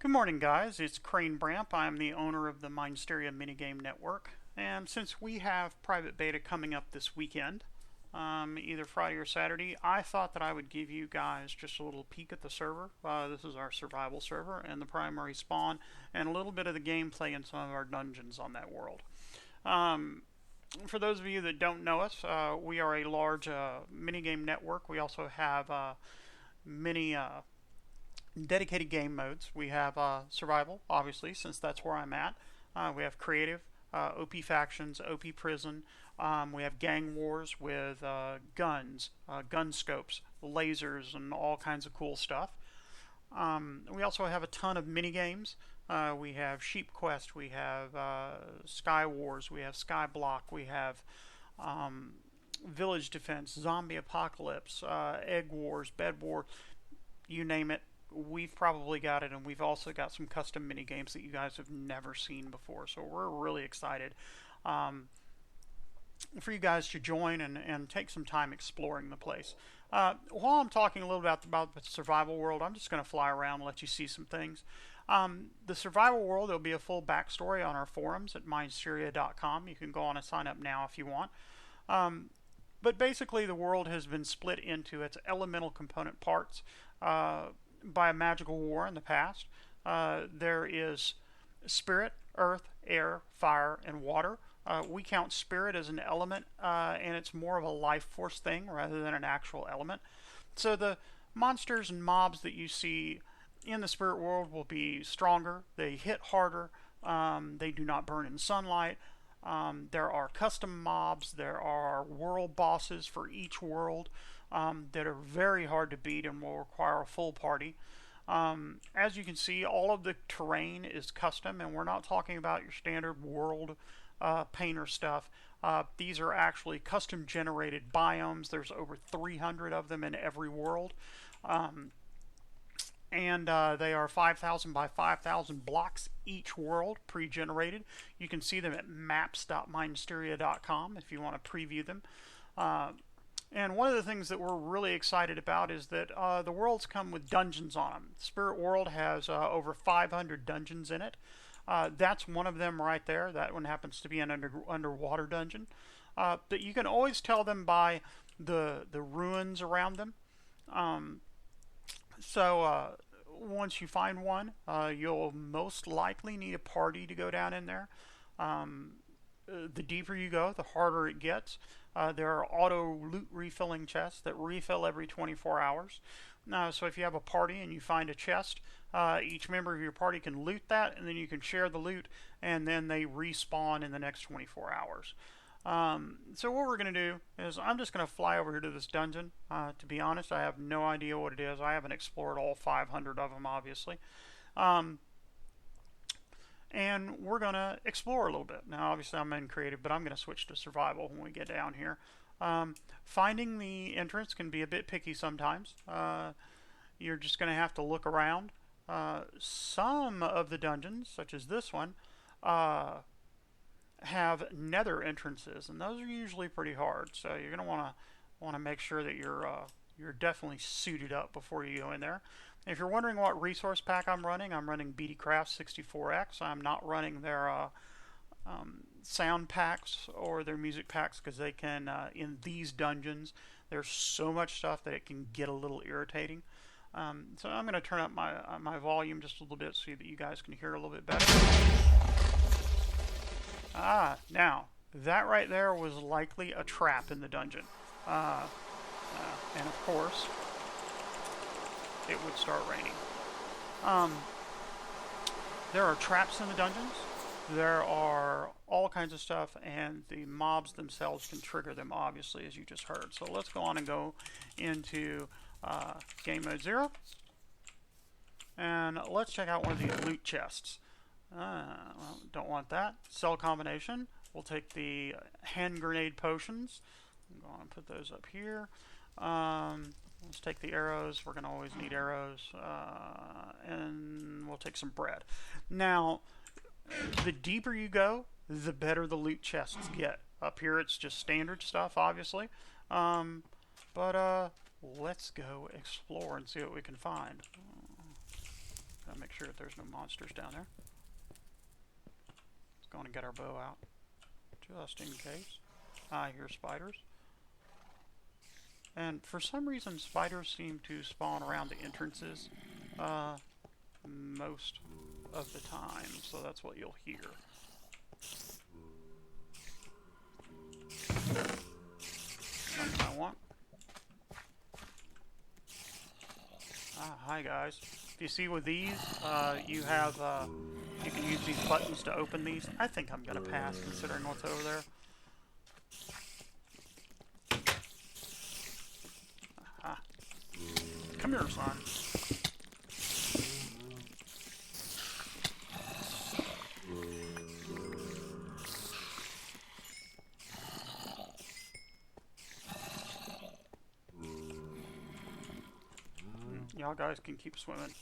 Good morning, guys. It's Crane Bramp. I'm the owner of the Minestyria MiniGame network. And since we have private beta coming up this weekend, either Friday or Saturday, I thought that I would give you guys just a little peek at the server. This is our survival server and the primary spawn, and a little bit of the gameplay in some of our dungeons on that world. For those of you that don't know us, we are a large minigame network. We also have many dedicated game modes. We have survival, obviously, since that's where I'm at. We have creative, OP factions, OP prison. We have gang wars with guns, gun scopes, lasers, and all kinds of cool stuff. We also have a ton of mini games. We have Sheep Quest, we have Sky Wars, we have Sky Block, we have Village Defense, Zombie Apocalypse, Egg Wars, Bed War, you name it. We've probably got it, and we've also got some custom mini games that you guys have never seen before. So we're really excited for you guys to join and take some time exploring the place. While I'm talking a little bit about the survival world, I'm just going to fly around and let you see some things. The survival world, there'll be a full backstory on our forums at minestyria.com. You can go on and sign up now if you want. But basically, the world has been split into its elemental component parts by a magical war in the past. There is spirit, earth, air, fire, and water. We count spirit as an element, and it's more of a life force thing rather than an actual element. So the monsters and mobs that you see in the spirit world will be stronger, they hit harder, they do not burn in sunlight. There are custom mobs, there are world bosses for each world that are very hard to beat and will require a full party. As you can see, all of the terrain is custom, and we're not talking about your standard world painter stuff. These are actually custom generated biomes. There's over 300 of them in every world. And they are 5,000 by 5,000 blocks each world, pre-generated. You can see them at maps.minestyria.com if you want to preview them. And one of the things that we're really excited about is that the worlds come with dungeons on them. Spirit World has over 500 dungeons in it. That's one of them right there. That one happens to be an underwater dungeon. But you can always tell them by the ruins around them. So once you find one, you'll most likely need a party to go down in there. The deeper you go, the harder it gets. There are auto loot refilling chests that refill every 24 hours. So if you have a party and you find a chest, each member of your party can loot that, and then you can share the loot, and then they respawn in the next 24 hours. So what we're going to do is I'm just going to fly over here to this dungeon. To be honest, I have no idea what it is. I haven't explored all 500 of them, obviously. And we're going to explore a little bit. Now, obviously, I'm in creative, but I'm going to switch to survival when we get down here. Finding the entrance can be a bit picky sometimes. You're just going to have to look around. Some of the dungeons, such as this one, have nether entrances, and those are usually pretty hard. So you're going to want to make sure that you're definitely suited up before you go in there. If you're wondering what resource pack I'm running BD Craft 64X. I'm not running their sound packs or their music packs because they can, in these dungeons, there's so much stuff that it can get a little irritating. So I'm going to turn up my volume just a little bit so that you guys can hear a little bit better. Now, that right there was likely a trap in the dungeon. And of course, it would start raining. There are traps in the dungeons. There are all kinds of stuff, and the mobs themselves can trigger them, obviously, as you just heard. So let's go on and go into Game Mode 0. And let's check out one of these loot chests. Well, don't want that. Cell combination. We'll take the hand grenade potions. I'm going to put those up here. Let's take the arrows. We're going to always need arrows. And we'll take some bread. Now, the deeper you go, the better the loot chests get. Up here, it's just standard stuff, obviously. But let's go explore and see what we can find. Gotta make sure that there's no monsters down there. Let's go and get our bow out, just in case. I hear spiders. And for some reason, spiders seem to spawn around the entrances most of the time, so that's what you'll hear. Something I want. Hi guys. If you see with these, you have, you can use these buttons to open these. I think I'm gonna pass considering what's over there. Aha. Come here, son. Y'all guys can keep swimming.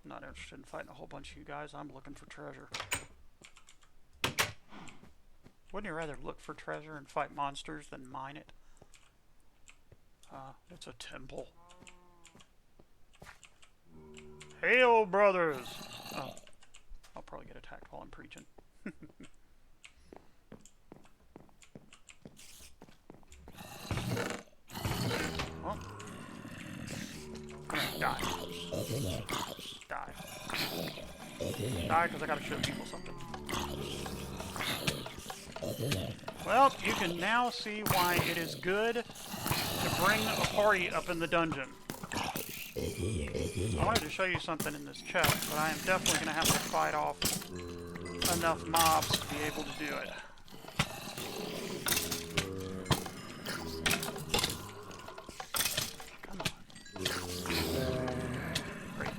I'm not interested in fighting a whole bunch of you guys. I'm looking for treasure. Wouldn't you rather look for treasure and fight monsters than mine it? It's a temple. Hail, brothers! Oh, I'll probably get attacked while I'm preaching. Oh. Come here, die. Die. Die, because I gotta show people something. Well, you can now see why it is good to bring a party up in the dungeon. I wanted to show you something in this chest, but I am definitely going to have to fight off enough mobs to be able to do it. Come on. Great.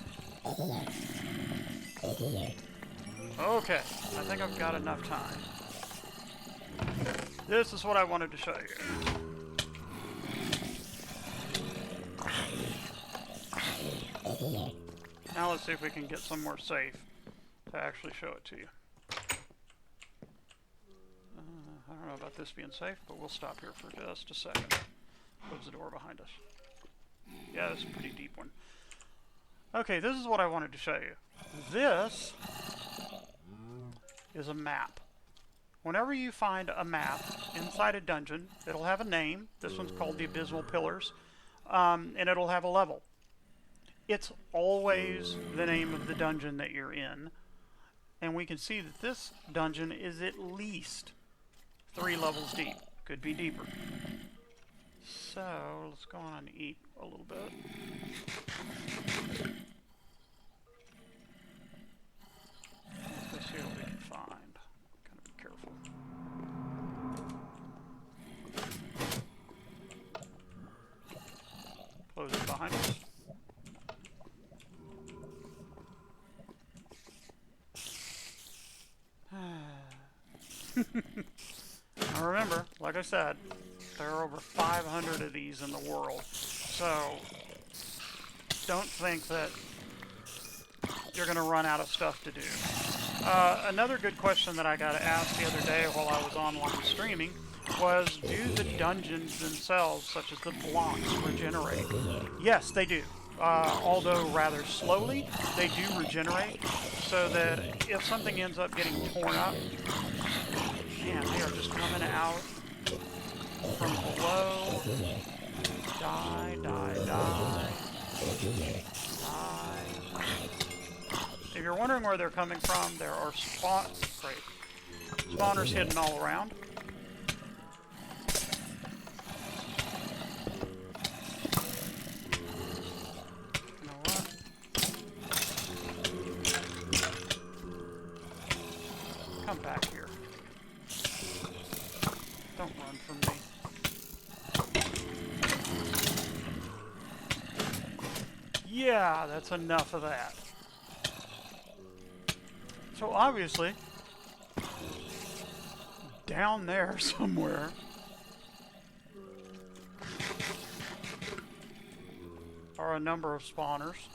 Okay, I think I've got enough time. This is what I wanted to show you. Now let's see if we can get somewhere safe to actually show it to you. I don't know about this being safe, but we'll stop here for just a second. Close the door behind us. Yeah, this is a pretty deep one. Okay, this is what I wanted to show you. This is a map. Whenever you find a map inside a dungeon, it'll have a name. This one's called the Abysmal Pillars, and it'll have a level. It's always the name of the dungeon that you're in, and we can see that this dungeon is at least 3 levels deep. Could be deeper. So, let's go on and eat a little bit. Let's see what we can find. Gotta be careful. Close it behind us. Now remember, like I said, there are over 500 of these in the world, so don't think that you're going to run out of stuff to do. Another good question that I got asked the other day while I was online streaming was, do the dungeons themselves, such as the blocks, regenerate? Yes, they do. Although rather slowly, they do regenerate, so that if something ends up getting torn up, man, they are just coming out from below. Die, die, die. Die. If you're wondering where they're coming from, there are spawners hidden all around. You know what? Come back here. Don't run from me. Yeah, that's enough of that. So obviously, down there somewhere, are a number of spawners.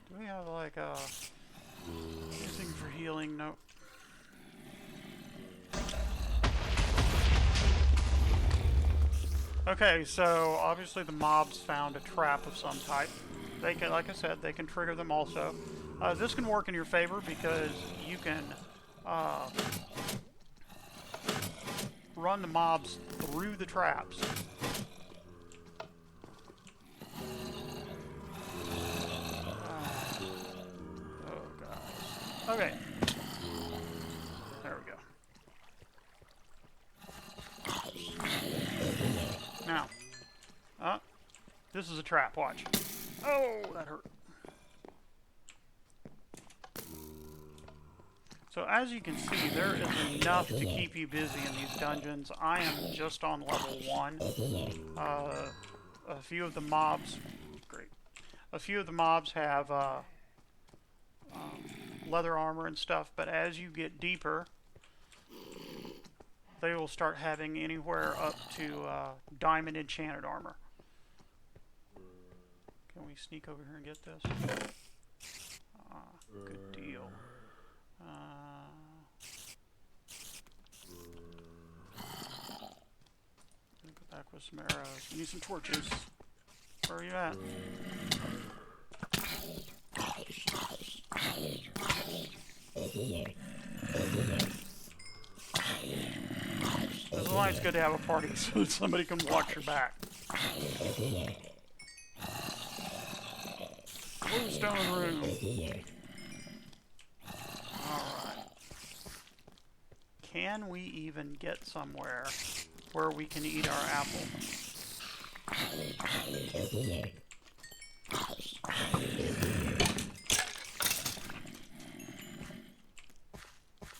Do we have like a using for healing? Nope. Okay, so obviously the mobs found a trap of some type. they can, like I said, they can trigger them also. This can work in your favor because you can run the mobs through the traps. Oh gosh. Okay. There we go. Now, this is a trap, watch. Oh, that hurt. So as you can see, there is enough to keep you busy in these dungeons. I am just on level 1. A few of the mobs, great. A few of the mobs have leather armor and stuff, but as you get deeper, they will start having anywhere up to diamond enchanted armor. Can we sneak over here and get this? Good deal. Go back with some arrows. We need some torches. Where are you at? This is why it's good to have a party so that somebody can watch your back. Bluestone room. Alright. Can we even get somewhere where we can eat our apple?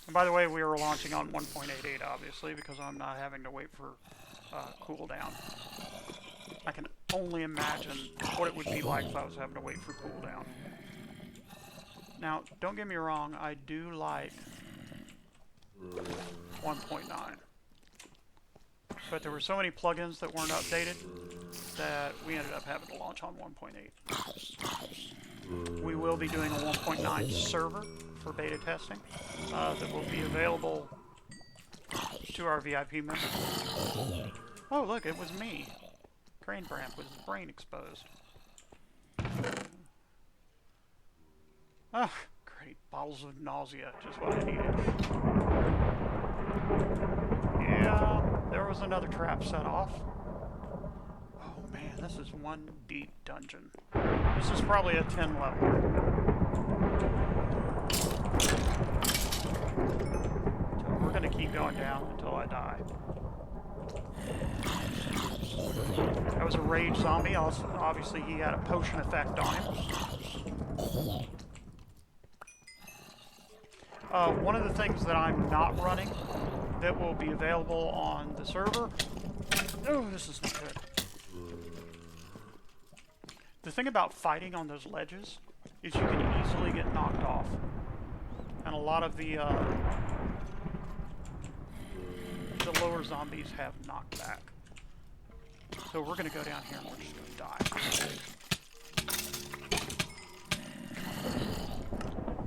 And by the way, we are launching on 1.88, obviously, because I'm not having to wait for cooldown. I can only imagine what it would be like if I was having to wait for cooldown. Now, don't get me wrong, I do like 1.9. But there were so many plugins that weren't updated that we ended up having to launch on 1.8. We will be doing a 1.9 server for beta testing that will be available to our VIP members. Oh, look, it was me. Crane Bramp with his brain exposed. Ah, great. Bottles of nausea, just what I needed. Yeah, there was another trap set off. Oh man, this is one deep dungeon. This is probably a 10 level. So we're going to keep going down until I die. That was a rage zombie. Also, obviously, he had a potion effect on him. One of the things that I'm not running that will be available on the server. Oh, this is not good. The thing about fighting on those ledges is you can easily get knocked off. And a lot of the lower zombies have knockback. So we're going to go down here and we're just going to die.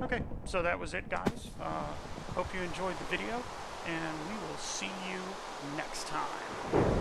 Okay, so that was it, guys. Hope you enjoyed the video, and we will see you next time.